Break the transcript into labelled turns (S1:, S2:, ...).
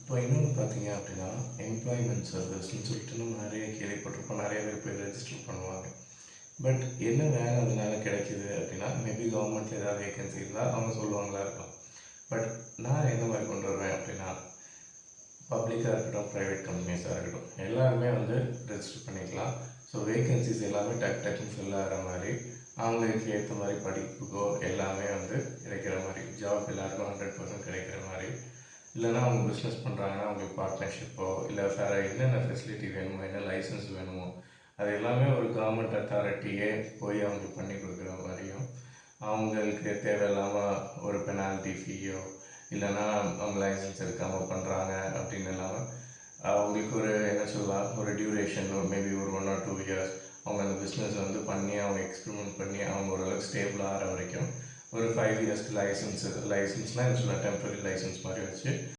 S1: இப்போ இன்னொன்று பார்த்தீங்க அப்படின்னா, எம்ப்ளாய்மெண்ட் சர்வீஸ்ன்னு சொல்லிட்டு நம்ம நிறைய கேள்விப்பட்டிருப்போம். நிறைய பேர் போய் ரெஜிஸ்டர் பண்ணுவாங்க. பட் என்ன வேலை அதனால கிடைக்குது அப்படின்னா, மேபி கவர்மெண்ட்டில் ஏதாவது வேகன்சி இருந்தால் அவங்க சொல்லுவாங்களா இருக்கலாம். பட் நான் எந்த மாதிரி கொண்டு வருவேன் அப்படின்னா, பப்ளிக்காக இருக்கட்டும், ப்ரைவேட் கம்பெனிஸாக இருக்கட்டும், எல்லாருமே வந்து ரெஜிஸ்டர் பண்ணிக்கலாம். ஸோ வேகன்சிஸ் எல்லாமே டக்குன்னு ஃபில் ஆகிற மாதிரி, அவங்களுக்கு ஏற்ற மாதிரி படிப்புக்கோ எல்லாமே வந்து கிடைக்கிற மாதிரி, ஜாப் எல்லாருக்கும் 100% கிடைக்கிற மாதிரி. இல்லைனா அவங்க பிஸ்னஸ் பண்ணுறாங்கன்னா அவங்களுக்கு பார்ட்னர்ஷிப்போ இல்லை வேறு என்னென்ன ஃபெசிலிட்டி வேணுமோ, என்ன லைசன்ஸ் வேணுமோ, அது எல்லாமே ஒரு கவர்மெண்ட் அத்தாரிட்டியே போய் அவங்களுக்கு பண்ணி கொடுக்குற மாதிரியும், அவங்களுக்கு தேவையில்லாமல் ஒரு பெனால்ட்டி ஃபீயோ இல்லைனா அவங்க லைசன்ஸ் எடுக்காமல் பண்ணுறாங்க அப்படின்னு இல்லாமல் அவங்களுக்கு ஒரு என்ன சொல்லலாம், ஒரு டியூரேஷன் மேபி ஒரு 1 or 2 years அவங்க அந்த பிஸ்னஸ் வந்து பண்ணி அவங்க எக்ஸ்பெரிமெண்ட் பண்ணி அவங்க ஓரளவுக்கு ஸ்டேபிள் ஆகிற வரைக்கும் ஒரு 5 years லைசன்ஸ்னால் என்ன சொல்ல டெம்பரரி லைசன்ஸ் மாதிரி வச்சு